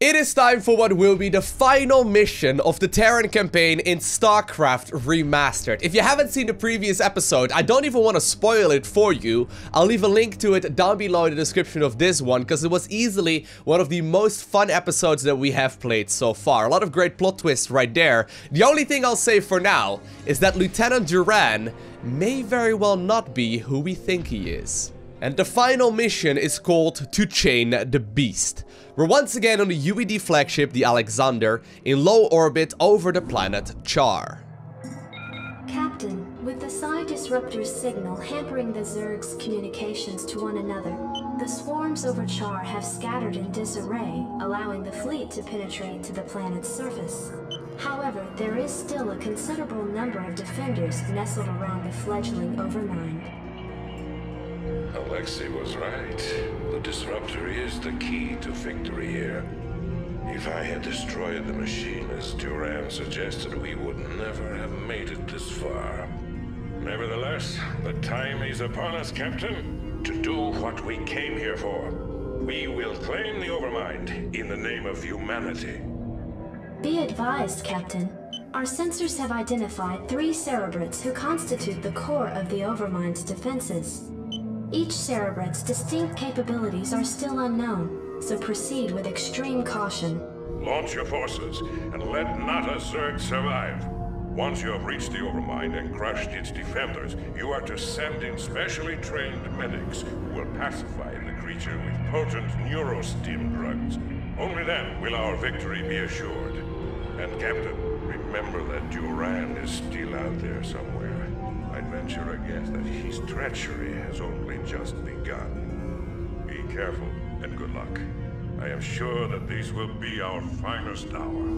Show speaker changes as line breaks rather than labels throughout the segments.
It is time for what will be the final mission of the Terran Campaign in StarCraft Remastered. If you haven't seen the previous episode, I don't even want to spoil it for you. I'll leave a link to it down below in the description of this one, because it was easily one of the most fun episodes that we have played so far. A lot of great plot twists right there. The only thing I'll say for now is that Lieutenant Duran may very well not be who we think he is. And the final mission is called To Chain the Beast. We're once again on the UED flagship, the Alexander, in low orbit over the planet Char.
Captain, with the Psi Disruptor's signal hampering the Zerg's communications to one another, the swarms over Char have scattered in disarray, allowing the fleet to penetrate to the planet's surface. However, there is still a considerable number of defenders nestled around the fledgling Overmind.
Alexei was right. The Disruptor is the key to victory here. If I had destroyed the machine as Duran suggested, we would never have made it this far. Nevertheless, the time is upon us, Captain, to do what we came here for. We will claim the Overmind in the name of humanity.
Be advised, Captain. Our sensors have identified 3 cerebrates who constitute the core of the Overmind's defenses. Each cerebrate's distinct capabilities are still unknown, so proceed with extreme caution.
Launch your forces, and let not a Zerg survive. Once you have reached the Overmind and crushed its defenders, you are to send in specially trained medics who will pacify the creature with potent neurostim drugs. Only then will our victory be assured. And Captain, remember that Duran is still out there somewhere. I'd venture a guess that his treachery has only just begun. Be careful, and good luck. I am sure that this will be our finest hour.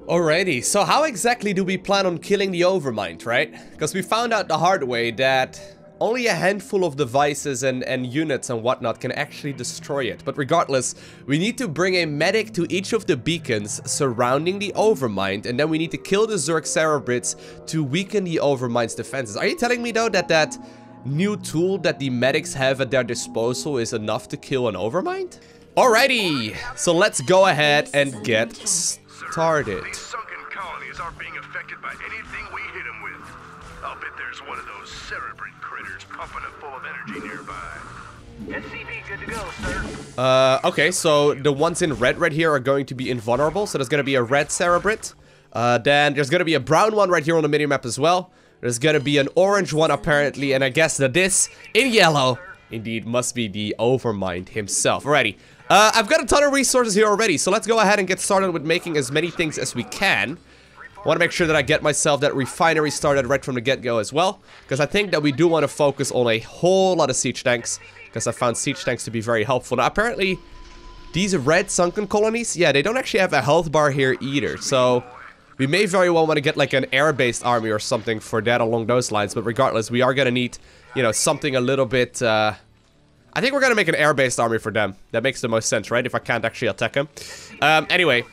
Alrighty, so how exactly do we plan on killing the Overmind, right? Because we found out the hard way that only a handful of devices and units and whatnot can actually destroy it. But regardless, we need to bring a medic to each of the beacons surrounding the Overmind, and then we need to kill the Zerg cerebrates to weaken the Overmind's defenses. Are you telling me though that that new tool that the medics have at their disposal is enough to kill an Overmind? Alrighty, so let's go ahead and get started.
These sunken colonies aren't being affected by anything we hit them with. I'll bet there's one of those cerebrate critters pumping it full of energy nearby. SCV good to go, sir.
Okay, so the ones in red right here are going to be invulnerable. So there's going to be a red cerebrate. Then there's going to be a brown one right here on the minimap as well. There's going to be an orange one apparently. And I guess that this, in yellow, indeed must be the Overmind himself. Alrighty. I've got a ton of resources here already. So let's go ahead and get started with making as many things as we can. I want to make sure that I get myself that refinery started right from the get-go as well. Because I think that we do want to focus on a whole lot of siege tanks. Because I found siege tanks to be very helpful. Now, apparently, these red sunken colonies, yeah, they don't actually have a health bar here either. So, we may very well want to get like an air-based army or something for that along those lines. But regardless, we are going to need, you know, something a little bit... I think we're going to make an air-based army for them. That makes the most sense, right? If I can't actually attack them. Anyway...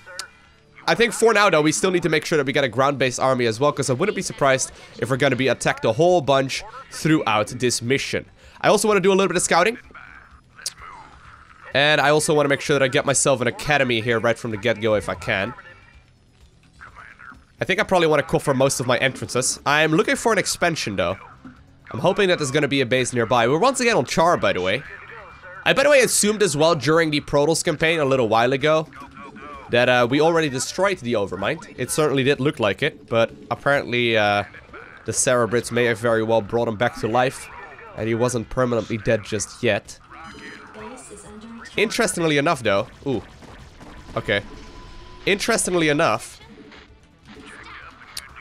I think for now, though, we still need to make sure that we get a ground-based army as well, because I wouldn't be surprised if we're going to be attacked a whole bunch throughout this mission. I also want to do a little bit of scouting. And I also want to make sure that I get myself an academy here right from the get-go if I can. I think I probably want to cover most of my entrances. I'm looking for an expansion, though. I'm hoping that there's going to be a base nearby. We're once again on Char, by the way. I, by the way, assumed as well during the Protoss campaign a little while ago that we already destroyed the Overmind. It certainly did look like it, but apparently the cerebrates may have very well brought him back to life, and he wasn't permanently dead just yet. Interestingly enough, though... Ooh. Okay. Interestingly enough...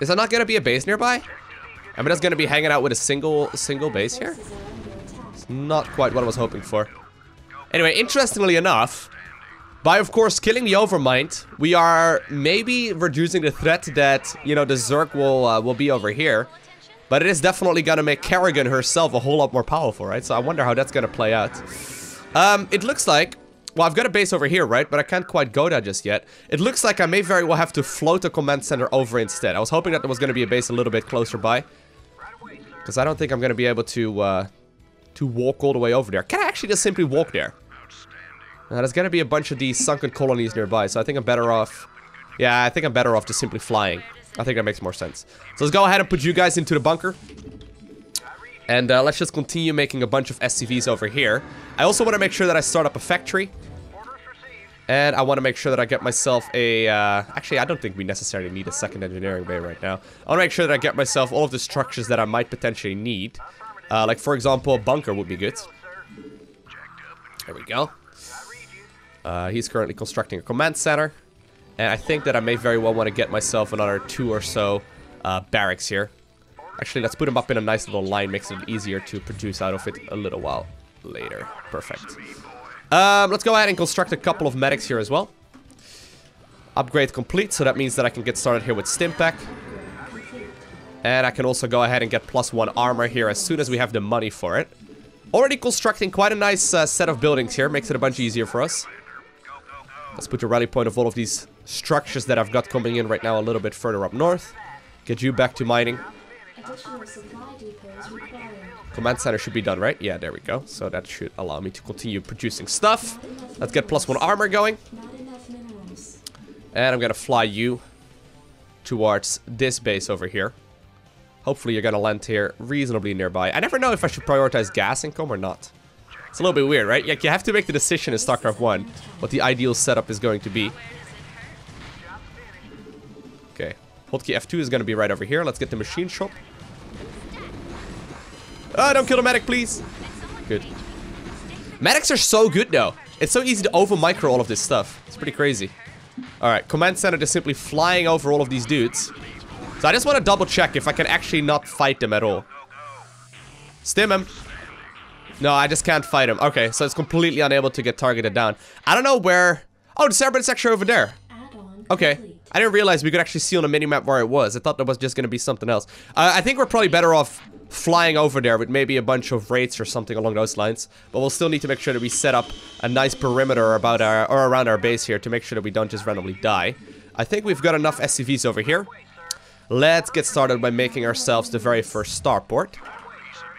Is there not going to be a base nearby? I mean, that's going to be hanging out with a single base here? It's not quite what I was hoping for. Anyway, interestingly enough... By, of course, killing the Overmind, we are maybe reducing the threat that, you know, the Zerg will be over here. But it is definitely going to make Kerrigan herself a whole lot more powerful, right? So I wonder how that's going to play out. It looks like... Well, I've got a base over here, right? But I can't quite go there just yet. It looks like I may very well have to float a command center over instead. I was hoping that there was going to be a base a little bit closer by. Because I don't think I'm going to be able to walk all the way over there. Can I actually just simply walk there? There's gonna be a bunch of these sunken colonies nearby, so I think I'm better off... Yeah, I think I'm better off just simply flying. I think that makes more sense. So let's go ahead and put you guys into the bunker. And let's just continue making a bunch of SCVs over here. I also want to make sure that I start up a factory. And I want to make sure that I get myself a... actually, I don't think we necessarily need a second engineering bay right now. I want to make sure that I get myself all of the structures that I might potentially need. Like, for example, a bunker would be good. There we go. He's currently constructing a command center. And I think that I may very well want to get myself another 2 or so barracks here. Actually, let's put them up in a nice little line. Makes it easier to produce out of it a little while later. Perfect. Let's go ahead and construct a couple of medics here as well. Upgrade complete, so that means that I can get started here with Stimpack. And I can also go ahead and get +1 armor here as soon as we have the money for it. Already constructing quite a nice set of buildings here. Makes it a bunch easier for us. Let's put the rally point of all of these structures that I've got coming in right now a little bit further up north. Get you back to mining.
Additional supply depots required.
Command center should be done, right? Yeah, there we go. So that should allow me to continue producing stuff. Let's get +1 armor going.
Not enough minerals.
And I'm gonna fly you towards this base over here. Hopefully you're gonna land here reasonably nearby. I never know if I should prioritize gas income or not. It's a little bit weird, right? Like, you have to make the decision in StarCraft 1 what the ideal setup is going to be. Okay. Hotkey F2 is gonna be right over here. Let's get the machine shop. Oh, don't kill the medic, please. Good. Medics are so good, though. It's so easy to over-micro all of this stuff. It's pretty crazy. Alright, command center is simply flying over all of these dudes. So I just want to double-check if I can actually not fight them at all. Stim him. No, I just can't fight him. Okay, so it's completely unable to get targeted down. I don't know where... Oh, the cerebrate's actually over there. Okay. I didn't realize we could actually see on the minimap where it was. I thought that was just going to be something else. I think we're probably better off flying over there with maybe a bunch of raids or something along those lines. But we'll still need to make sure that we set up a nice perimeter about our, or around our base here to make sure that we don't just randomly die. I think we've got enough SCVs over here. Let's get started by making ourselves the very first starport.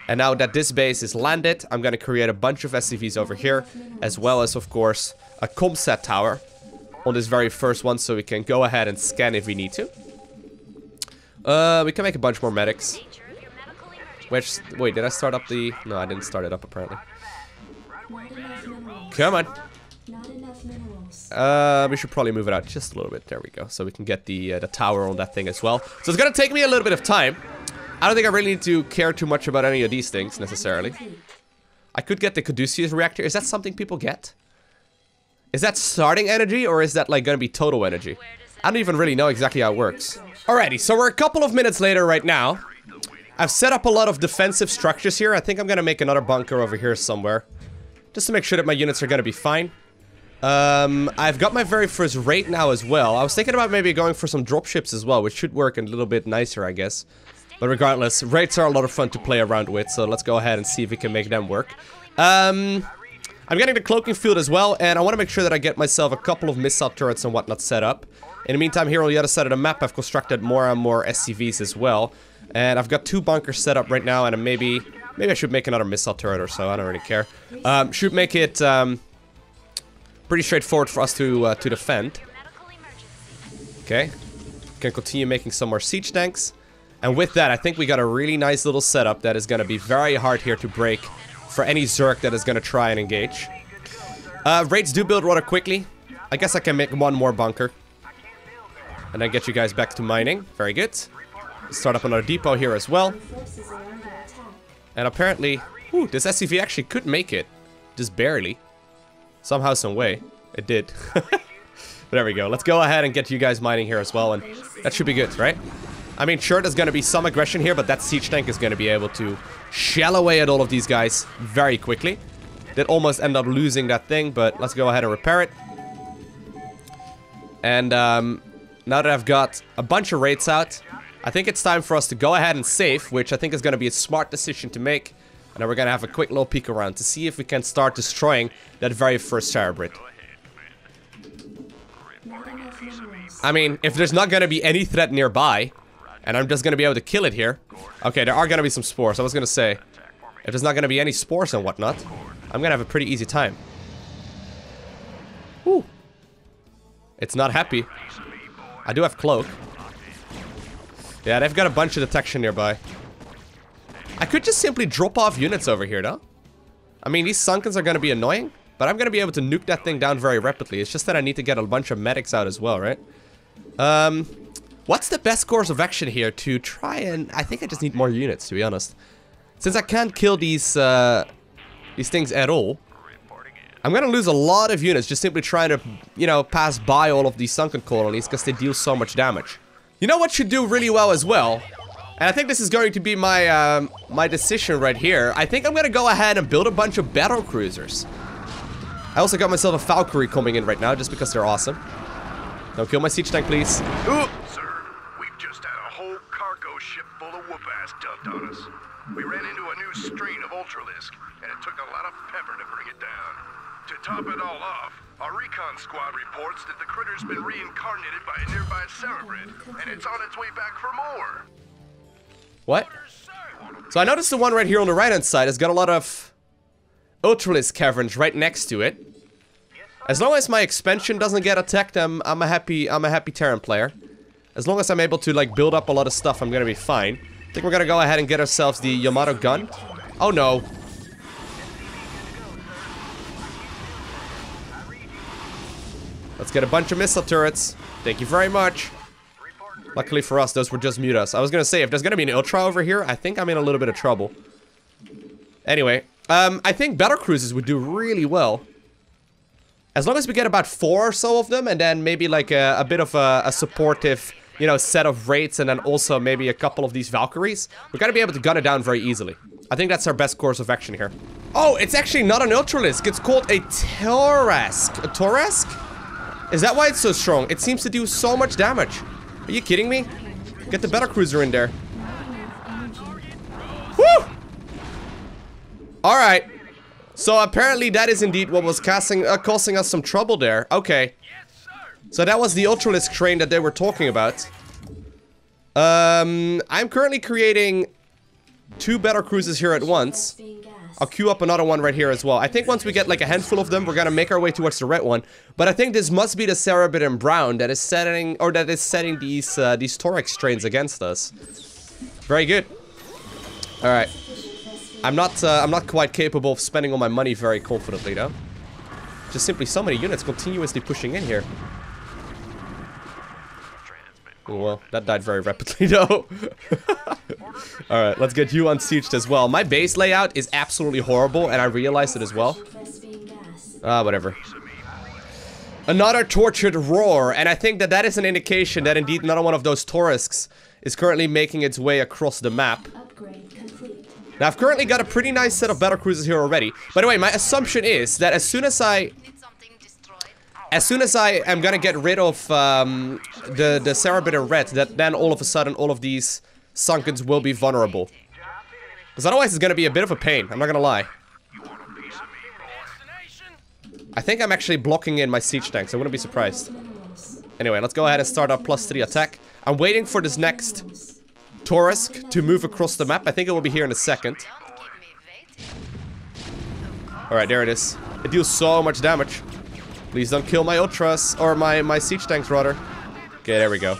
And now that this base is landed, I'm going to create a bunch of SCVs over here. As well as, of course, a comsat tower on this very first one, so we can go ahead and scan if we need to. We can make a bunch more medics. Which, wait, did I start up the... No, I didn't start it up, apparently. Come on. We should probably move it out just a little bit. There we go. So we can get the tower on that thing as well. So it's gonna take me a little bit of time. I don't think I really need to care too much about any of these things, necessarily. I could get the Caduceus reactor. Is that something people get? Is that starting energy, or is that, like, gonna be total energy? I don't even really know exactly how it works. Alrighty, so we're a couple of minutes later right now. I've set up a lot of defensive structures here. I think I'm gonna make another bunker over here somewhere. Just to make sure that my units are gonna be fine. I've got my very first raid now as well. I was thinking about maybe going for some dropships as well, which should work a little bit nicer, I guess. But regardless, raids are a lot of fun to play around with, so let's go ahead and see if we can make them work. I'm getting the cloaking field as well, and I want to make sure that I get myself a couple of missile turrets and whatnot set up. In the meantime, here on the other side of the map, I've constructed more and more SCVs as well. And I've got 2 bunkers set up right now, and maybe I should make another missile turret or so. I don't really care. Should make it pretty straightforward for us to defend. Okay. Can continue making some more siege tanks. And with that, I think we got a really nice little setup that is going to be very hard here to break for any Zerg that is going to try and engage. Raids do build rather quickly. I guess I can make 1 more bunker. And then get you guys back to mining. Very good. Start up another depot here as well. And apparently, whew, this SCV actually could make it. Just barely. Somehow, some way. It did. There we go. Let's go ahead and get you guys mining here as well. And that should be good, right? I mean, sure, there's going to be some aggression here, but that siege tank is going to be able to shell away at all of these guys very quickly. Did almost end up losing that thing, but let's go ahead and repair it. And now that I've got a bunch of raids out, I think it's time for us to go ahead and save, which I think is going to be a smart decision to make. And then we're going to have a quick little peek around to see if we can start destroying that very first cerebrate. I mean, if there's not going to be any threat nearby, and I'm just going to be able to kill it here. Okay, there are going to be some spores. I was going to say, if there's not going to be any spores and whatnot, I'm going to have a pretty easy time. It's not happy. I do have cloak. Yeah, they've got a bunch of detection nearby. I could just simply drop off units over here, though. I mean, these Sunkens are going to be annoying, but I'm going to be able to nuke that thing down very rapidly. It's just that I need to get a bunch of medics out as well, right? What's the best course of action here to try and... I think I just need more units, to be honest. Since I can't kill these things at all, I'm gonna lose a lot of units just simply trying to, you know, pass by all of these sunken colonies because they deal so much damage. You know what should do really well as well? And I think this is going to be my my decision right here. I think I'm gonna go ahead and build a bunch of battle cruisers. I also got myself a Valkyrie coming in right now just because they're awesome. Don't kill my siege tank, please. Ooh.
Sir, we've just had a whole cargo ship full of whoop-ass dumped on us. We ran into a new strain of Ultralisk, and it took a lot of pepper to bring it down. To top it all off, our recon squad reports that the critter's been reincarnated by a nearby cerebrate, and it's on its way back for more.
What? So I noticed the one right here on the right-hand side has got a lot of Ultralisk caverns right next to it. As long as my expansion doesn't get attacked, I'm a happy Terran player. As long as I'm able to like build up a lot of stuff, I'm gonna be fine. I think we're gonna go ahead and get ourselves the Yamato gun. Oh no. Let's get a bunch of missile turrets. Thank you very much. Luckily for us, those were just mutas. I was gonna say, if there's gonna be an Ultra over here, I think I'm in a little bit of trouble. Anyway, I think battle cruisers would do really well. As long as we get about 4 or so of them, and then maybe like a bit of a supportive, you know, set of raids, and then also maybe a couple of these Valkyries, we're gonna be able to gun it down very easily. I think that's our best course of action here. Oh, it's actually not an Ultralisk. It's called a Torask. A Torask? Is that why it's so strong? It seems to do so much damage. Are you kidding me? Get the battle cruiser in there. Woo! Alright. So apparently that is indeed what was causing us some trouble there. Okay. So that was the Ultralisk train that they were talking about. I'm currently creating 2 battle cruisers here at once. I'll queue up another one right here as well. I think once we get like a handful of them, we're gonna make our way towards the red one. But I think this must be the cerebrate in brown that is setting, or that is setting these thorax trains against us. Very good. All right. I'm not quite capable of spending all my money very confidently though. Just simply so many units continuously pushing in here. Oh, well, that died very rapidly though. Alright, let's get you unsieged as well. My base layout is absolutely horrible, and I realized it as well. Whatever. Another tortured roar, and I think that is an indication that indeed another one of those Torasks is currently making its way across the map. Now, I've currently got a pretty nice set of battle cruisers here already. By the way, my assumption is that as soon as I am gonna get rid of the cerebrate in red, that then all of a sudden all of these Sunkens will be vulnerable. Because otherwise it's gonna be a bit of a pain, I'm not gonna lie. I think I'm actually blocking in my siege tanks, I wouldn't be surprised. Anyway, let's go ahead and start our +3 attack. I'm waiting for this next Torask to move across the map. I think it will be here in a second. Alright, there it is. It deals so much damage. Please don't kill my Ultras, or my siege tanks rather. Okay, there we go.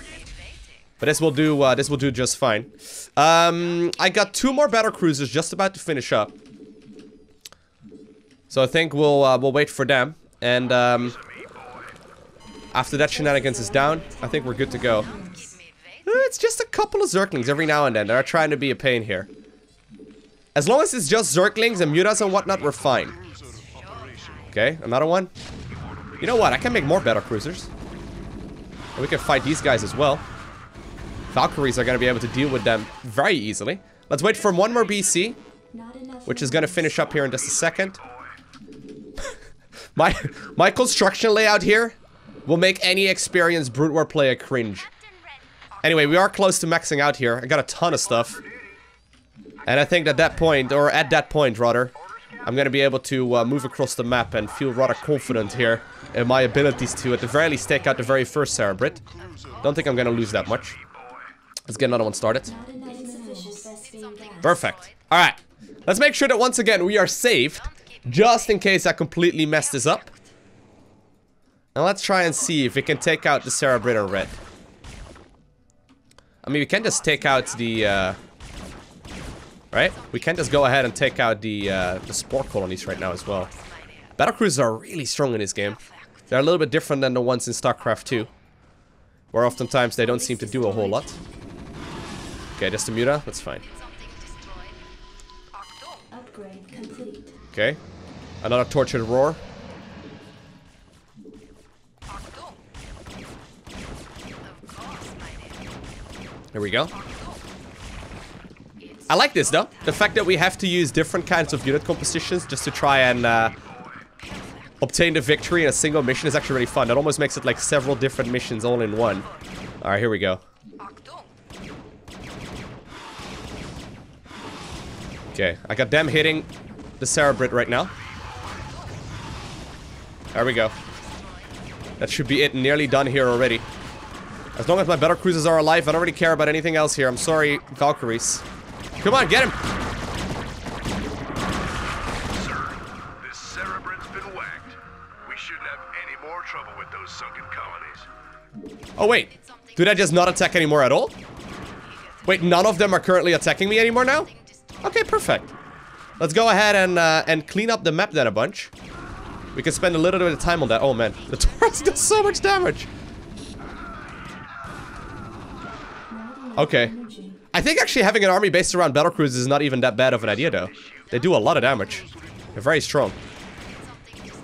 But this will do just fine. I got 2 more battle cruisers just about to finish up. So I think we'll wait for them, and after that shenanigans is down, I think we're good to go. It's just a couple of Zerglings every now and then. They're trying to be a pain here. As long as it's just Zerglings and mutas and whatnot, we're fine. Okay, another one. You know what? I can make more battle cruisers. And we can fight these guys as well. Valkyries are going to be able to deal with them very easily. Let's wait for one more BC, which is going to finish up here in just a second. my construction layout here will make any experienced Brute War player cringe. Anyway, we are close to maxing out here. I got a ton of stuff. And I think at that point, rather, I'm going to be able to move across the map and feel rather confident here in my abilities to, at the very least, take out the very first cerebrate. Don't think I'm going to lose that much. Let's get another one started. Perfect. Alright. Let's make sure that once again we are saved, just in case I completely mess this up. And let's try and see if we can take out the cerebrate on red. I mean, we can just take out the, right? We can just go ahead and take out the spore colonies right now as well. Battlecruisers are really strong in this game. They're a little bit different than the ones in StarCraft 2. Where oftentimes they don't seem to do a whole lot. Okay, just a muta, that's fine.
Upgrade complete.
Okay. Another tortured roar. There we go. I like this though. The fact that we have to use different kinds of unit compositions just to try and obtain the victory in a single mission is actually really fun. That almost makes it like several different missions all in one. Alright, here we go. Okay, I got them hitting the cerebrate right now. There we go. That should be it. Nearly done here already. As long as my battlecruisers are alive, I don't really care about anything else here. I'm sorry, Valkyries. Come on, get him!
Sir, this cerebrate's been whacked. We shouldn't have any more trouble with those sunken colonies.
Oh, wait. Did I just not attack anymore at all? Wait, none of them are currently attacking me anymore now? Okay, perfect. Let's go ahead and clean up the map then a bunch. We can spend a little bit of time on that. Oh, man. The turrets do so much damage. Okay. I think actually having an army based around battlecruisers is not even that bad of an idea, though. They do a lot of damage. They're very strong.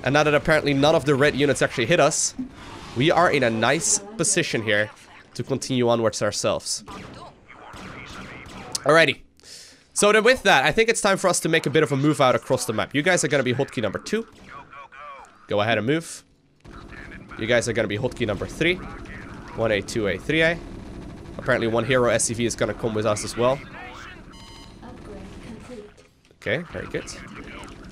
And now that apparently none of the red units actually hit us, we are in a nice position here to continue onwards ourselves. Alrighty. So then with that, I think it's time for us to make a bit of a move out across the map. You guys are going to be hotkey number 2. Go ahead and move. You guys are going to be hotkey number 3. 1A, 2A, 3A. Apparently one hero SCV is going to come with us as well. Okay, very good.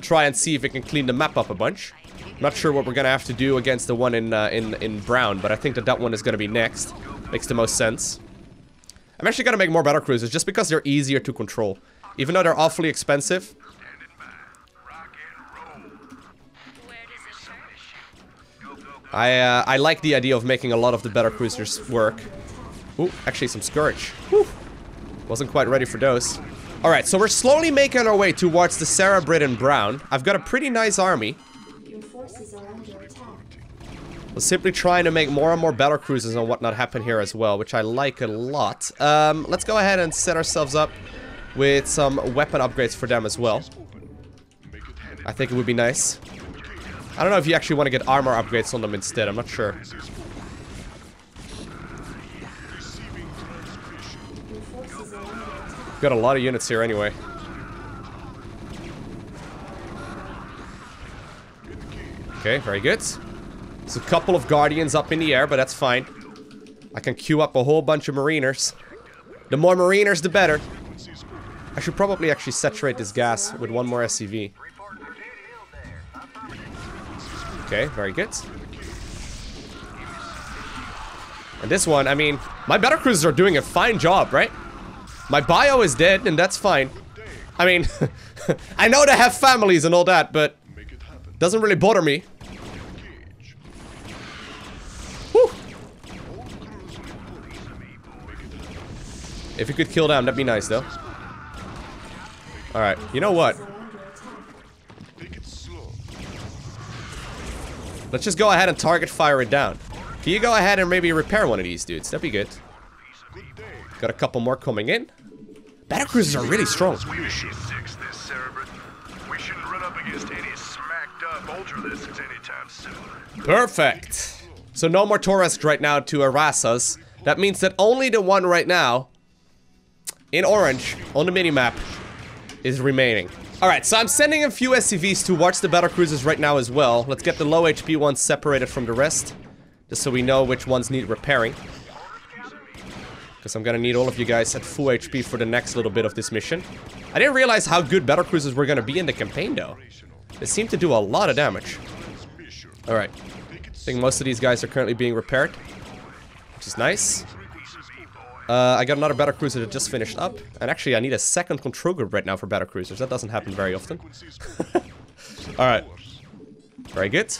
Try and see if we can clean the map up a bunch. Not sure what we're going to have to do against the one in brown, but I think that one is going to be next. Makes the most sense. I'm actually going to make more battlecruisers just because they're easier to control. Even though they're awfully expensive. I like the idea of making a lot of the battlecruisers work. Ooh, actually some Scourge. Whew. Wasn't quite ready for those. Alright, so we're slowly making our way towards the cerebrate in brown. I've got a pretty nice army.
Your forces are under attack.
We're simply trying to make more and more battlecruisers and whatnot happen here as well, which I like a lot. Let's go ahead and set ourselves up with some weapon upgrades for them as well. I think it would be nice. I don't know if you actually want to get armor upgrades on them instead, I'm not sure. Got a lot of units here anyway. Okay, very good. There's a couple of guardians up in the air, but that's fine. I can queue up a whole bunch of mariners. The more mariners, the better. I should probably actually saturate this gas with one more SCV. Okay, very good. And this one, I mean, my battlecruisers are doing a fine job, right? My bio is dead, and that's fine. I mean, I know they have families and all that, but doesn't really bother me. Whew. If you could kill them, that'd be nice, though. Alright, you know what? Let's just go ahead and target fire it down. Can you go ahead and maybe repair one of these dudes? That'd be good. Got a couple more coming in. Battlecruisers are really strong. Perfect. So no more Torres right now to harass us. That means that only the one right now in orange on the minimap is remaining. Alright, so I'm sending a few SCVs to watch the battlecruisers right now as well. Let's get the low HP ones separated from the rest. Just so we know which ones need repairing. Because I'm gonna need all of you guys at full HP for the next little bit of this mission. I didn't realize how good battlecruisers were gonna be in the campaign though. They seem to do a lot of damage. Alright. I think most of these guys are currently being repaired. Which is nice. I got another battlecruiser that just finished up. And actually I need a second control group right now for battlecruisers. That doesn't happen very often. Alright. Very good.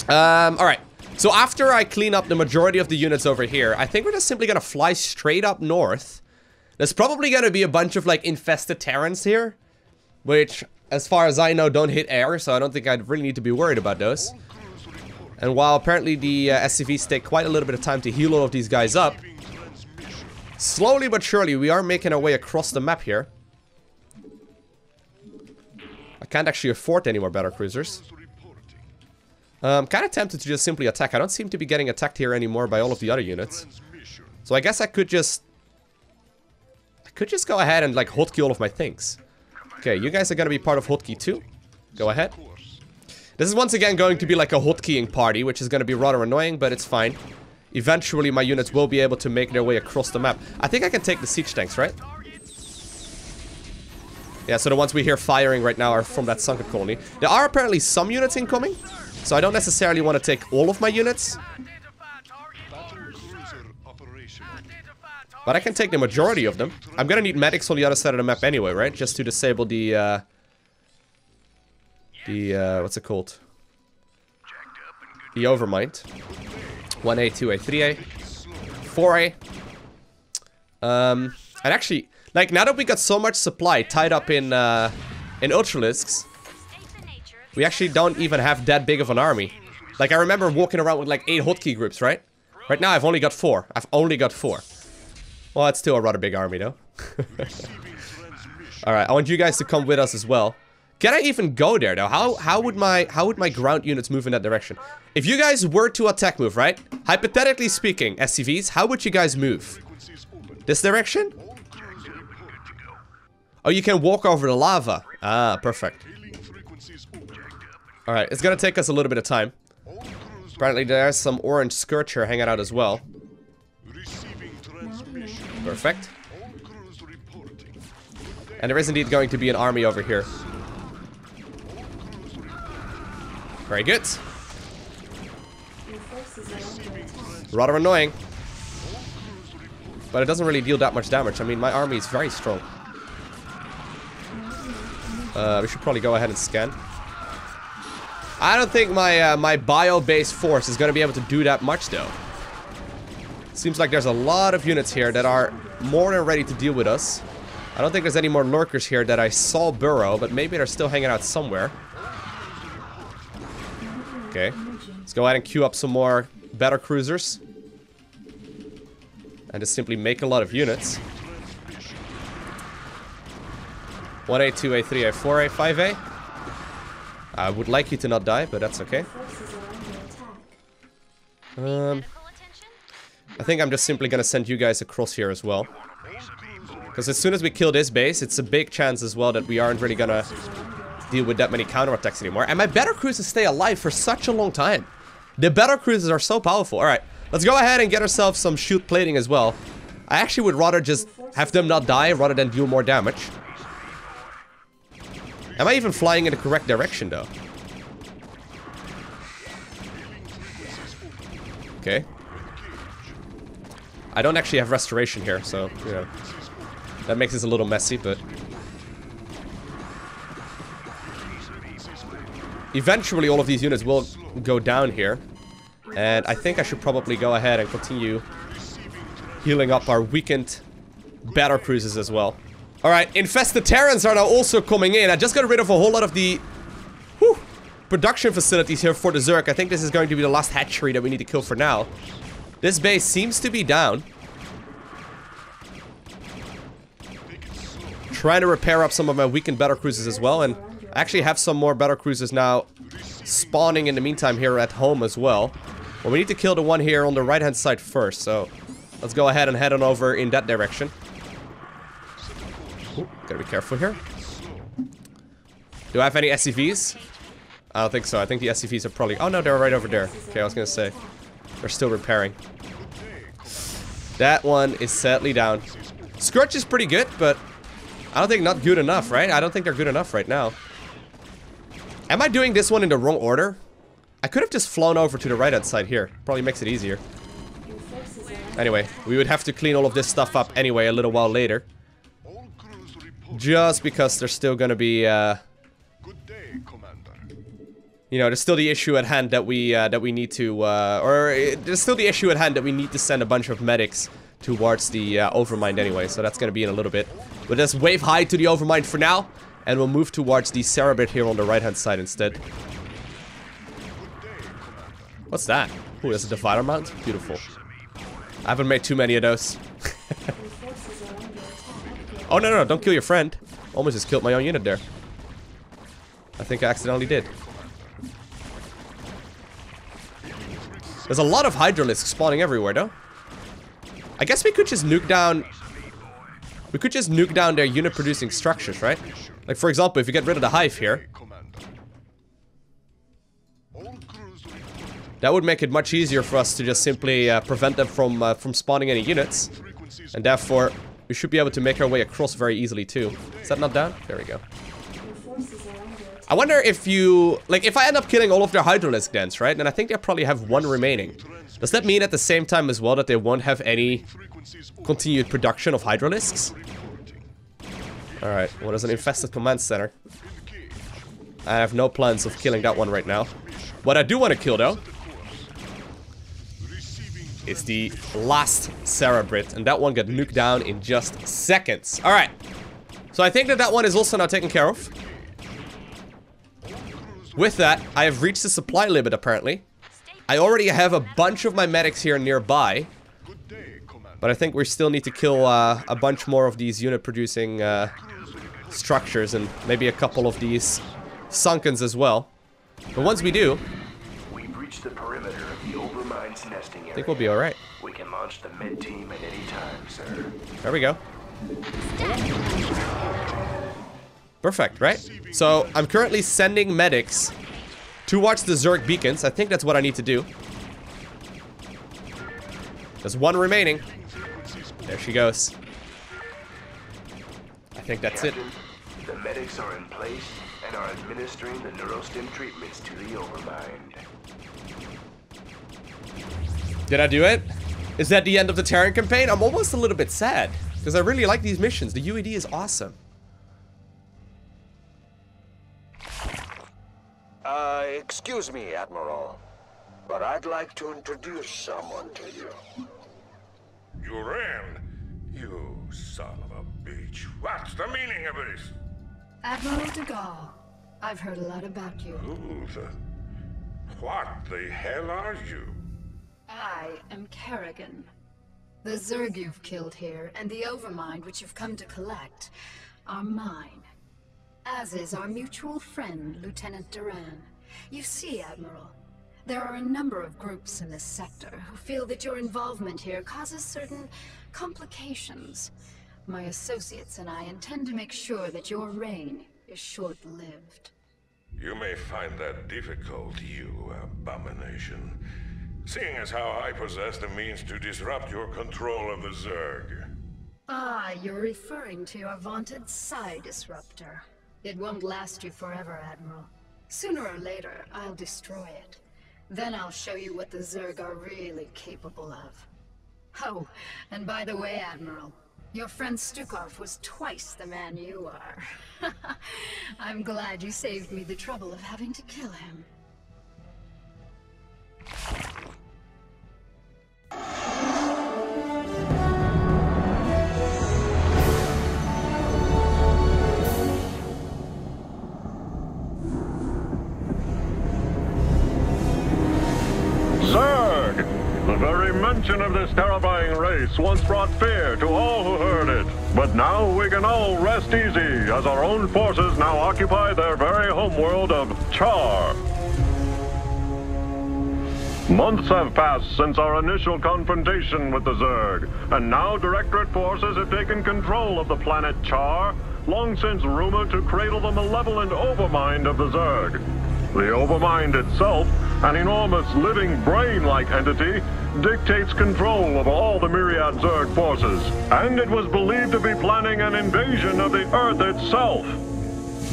Alright. So after I clean up the majority of the units over here, I think we're just simply gonna fly straight up north. There's probably gonna be a bunch of, like, infested Terrans here. Which, as far as I know, don't hit air, so I don't think I'd really need to be worried about those. And while apparently the SCVs take quite a little bit of time to heal all of these guys up, slowly but surely we are making our way across the map here. I can't actually afford any more battle cruisers. I'm kind of tempted to just simply attack. I don't seem to be getting attacked here anymore by all of the other units. So I guess I could just go ahead and, like, hotkey all of my things. Okay, you guys are gonna be part of hotkey too. Go ahead. This is once again going to be like a hotkeying party, which is gonna be rather annoying, but it's fine. Eventually my units will be able to make their way across the map. I think I can take the siege tanks, right? Yeah, so the ones we hear firing right now are from that sunken colony. There are apparently some units incoming, so I don't necessarily want to take all of my units. But I can take the majority of them. I'm gonna need medics on the other side of the map anyway, right? Just to disable the what's it called? The overmind. 1A, 2A, 3A, 4A. And actually, like, now that we got so much supply tied up in Ultralisks, we actually don't even have that big of an army. Like, I remember walking around with like 8 hotkey groups, right? Right now I've only got 4. Well, it's still a rather big army though. Alright, I want you guys to come with us as well. Can I even go there though? How would my ground units move in that direction? If you guys were to attack move, right? Hypothetically speaking, SCVs, how would you guys move? This direction? Oh, you can walk over the lava. Ah, perfect. Alright, it's gonna take us a little bit of time. Apparently there's some orange Scourger hanging out as well. Perfect. And there is indeed going to be an army over here. Very good. Rather annoying. But it doesn't really deal that much damage. I mean, my army is very strong. We should probably go ahead and scan. I don't think my bio-based force is going to be able to do that much, though. Seems like there's a lot of units here that are more than ready to deal with us. I don't think there's any more lurkers here that I saw burrow, but maybe they're still hanging out somewhere. Okay, let's go ahead and queue up some more battle cruisers. And just simply make a lot of units. 1A, 2A, 3A, 4A, 5A. I would like you to not die, but that's okay. I think I'm just simply gonna send you guys across here as well. Because as soon as we kill this base, it's a big chance as well that we aren't really gonna deal with that many counterattacks anymore. And my battle cruisers stay alive for such a long time. The battle cruisers are so powerful. Alright, let's go ahead and get ourselves some shield plating as well. I actually would rather just have them not die rather than deal more damage. Am I even flying in the correct direction though? Okay. I don't actually have restoration here, so, you know, that makes this a little messy, but eventually all of these units will go down here. And I think I should probably go ahead and continue healing up our weakened battle cruisers as well. Alright, infested Terrans are now also coming in. I just got rid of a whole lot of the production facilities here for the Zerg. I think this is going to be the last hatchery that we need to kill for now. This base seems to be down. Trying to repair up some of my weakened battle cruisers as well, and I actually have some more battle cruisers now spawning in the meantime here at home as well. Well, we need to kill the one here on the right hand side first, so let's go ahead and head on over in that direction. Ooh, gotta be careful here. Do I have any SCVs? I don't think so. I think the SCVs are probably... Oh no, they're right over there. Okay, I was gonna say. They're still repairing. That one is sadly down. Scourge is pretty good, but I don't think not good enough, right? I don't think they're good enough right now. Am I doing this one in the wrong order? I could have just flown over to the right-hand side here. Probably makes it easier. Anyway, we would have to clean all of this stuff up anyway a little while later. Just because there's still gonna be,
Good day, Commander.
you know, there's still the issue at hand that we need to, there's still the issue at hand that we need to send a bunch of medics towards the Overmind anyway, so that's gonna be in a little bit. But let's wave high to the Overmind for now, and we'll move towards the cerebrate here on the right-hand side instead. What's that? Ooh, there's a divider mount? Beautiful. I haven't made too many of those. Oh, no, don't kill your friend. Almost just killed my own unit there. I think I accidentally did. There's a lot of Hydralisks spawning everywhere, though. I guess we could just nuke down... We could just nuke down their unit-producing structures, right? Like, for example, if you get rid of the hive here... That would make it much easier for us to just simply prevent them from spawning any units. And therefore, we should be able to make our way across very easily, too. Is that not down? There we go. I wonder if you... Like, if I end up killing all of their Hydralisk dens, right? Then I think they probably have one remaining. Does that mean at the same time as well that they won't have any continued production of Hydralisks? Alright, well, there's an infested command center. I have no plans of killing that one right now. What I do want to kill, though, is the last cerebrate, and that one got nuked down in just seconds. Alright, so I think that that one is also now taken care of. With that, I have reached the supply limit, apparently. I already have a bunch of my medics here nearby, but I think we still need to kill a bunch more of these unit-producing structures, and maybe a couple of these Sunkens as well. But once we do,
We've reached the perimeter of the Overmind's nesting area.
I think we'll be alright.
We can launch the med team at any time, sir.
There we go. Perfect, right? So, I'm currently sending medics towards the Zerg beacons. I think that's what I need to do. There's one remaining. There she goes. I think that's
Captain,
it.
The medics are in place and are administering the neurostim treatments to the Overmind.
Did I do it? Is that the end of the Terran campaign? I'm almost a little bit sad, because I really like these missions. The UED is awesome.
Excuse me, Admiral, but I'd like to introduce someone to you.
You ran? You son of a bitch. What's the meaning of this?
Admiral de Gaulle, I've heard a lot about you.
What the hell are you?
I am Kerrigan. The Zerg you've killed here, and the Overmind which you've come to collect, are mine. As is our mutual friend, Lieutenant Duran. You see, Admiral, there are a number of groups in this sector who feel that your involvement here causes certain complications. My associates and I intend to make sure that your reign is short-lived.
You may find that difficult, you abomination. Seeing as how I possess the means to disrupt your control of the Zerg.
Ah, you're referring to your vaunted Psi Disruptor. It won't last you forever, Admiral. Sooner or later, I'll destroy it. Then I'll show you what the Zerg are really capable of. Oh, and by the way, Admiral, your friend Stukov was twice the man you are. I'm glad you saved me the trouble of having to kill him.
Zerg! The very mention of this terrifying race once brought fear to all who heard it. But now we can all rest easy, as our own forces now occupy their very homeworld of Char. Months have passed since our initial confrontation with the Zerg, and now Directorate forces have taken control of the planet Char, long since rumored to cradle the malevolent Overmind of the Zerg. The Overmind itself, an enormous living brain-like entity, dictates control of all the myriad Zerg forces, and it was believed to be planning an invasion of the Earth itself.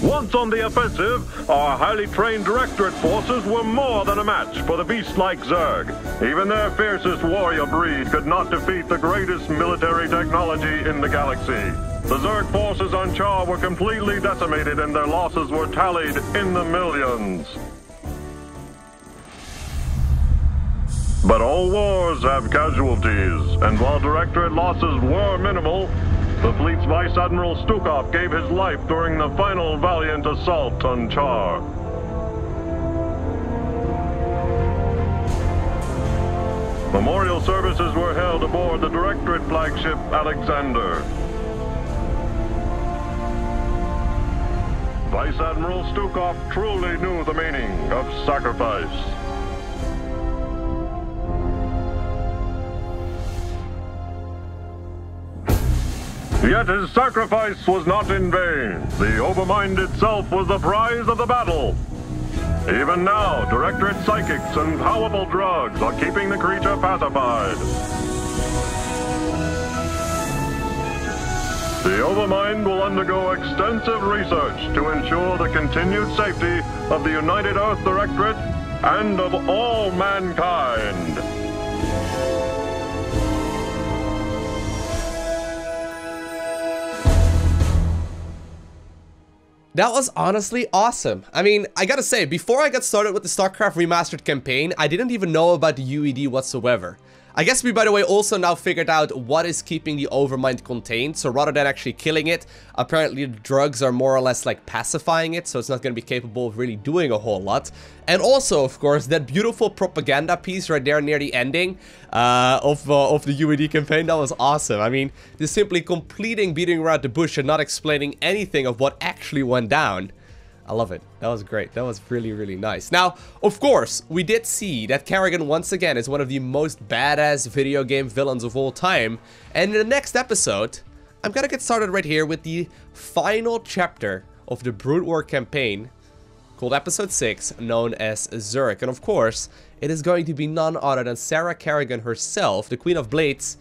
Once on the offensive, our highly trained Directorate forces were more than a match for the beast-like Zerg. Even their fiercest warrior breed could not defeat the greatest military technology in the galaxy. The Zerg forces on Char were completely decimated and their losses were tallied in the millions. But all wars have casualties, and while Directorate losses were minimal, the fleet's Vice Admiral Stukov gave his life during the final valiant assault on Char. Memorial services were held aboard the Directorate flagship Alexander. Vice Admiral Stukov truly knew the meaning of sacrifice. Yet his sacrifice was not in vain. The Overmind itself was the prize of the battle. Even now, Directorate psychics and powerful drugs are keeping the creature pacified. The Overmind will undergo extensive research to ensure the continued safety of the United Earth Directorate and of all mankind.
That was honestly awesome. I mean, I gotta say, before I got started with the StarCraft Remastered campaign, I didn't even know about the UED whatsoever. I guess we, by the way, also now figured out what is keeping the Overmind contained, so rather than actually killing it, apparently the drugs are more or less like pacifying it, so it's not going to be capable of really doing a whole lot. And also, of course, that beautiful propaganda piece right there near the ending of the UED campaign, that was awesome. I mean, just simply completing beating around the bush and not explaining anything of what actually went down. I love it. That was great. That was really, really nice. Now, of course, we did see that Kerrigan once again is one of the most badass video game villains of all time. And in the next episode, I'm gonna get started right here with the final chapter of the Brood War campaign, called Episode 6, known as Zerg. And of course, it is going to be none other than Sarah Kerrigan herself, the Queen of Blades,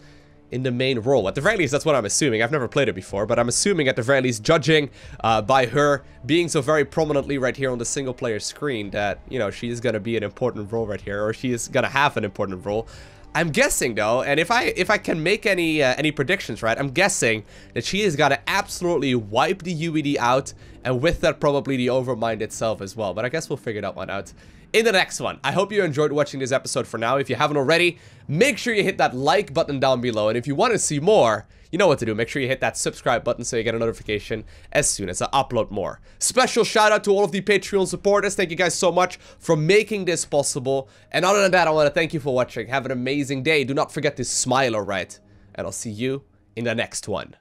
in the main role. At the very least, that's what I'm assuming. I've never played it before, but I'm assuming at the very least, judging by her being so very prominently right here on the single player screen, that, you know, she is going to be an important role right here, or she is going to have an important role. I'm guessing though, and if I can make any predictions right, I'm guessing that she is going to absolutely wipe the UED out, and with that probably the Overmind itself as well. But I guess we'll figure that one out in the next one. I hope you enjoyed watching this episode for now. If you haven't already, make sure you hit that like button down below. And if you want to see more, you know what to do. Make sure you hit that subscribe button so you get a notification as soon as I upload more. Special shout out to all of the Patreon supporters. Thank you guys so much for making this possible. And other than that, I want to thank you for watching. Have an amazing day. Do not forget to smile, alright? And I'll see you in the next one.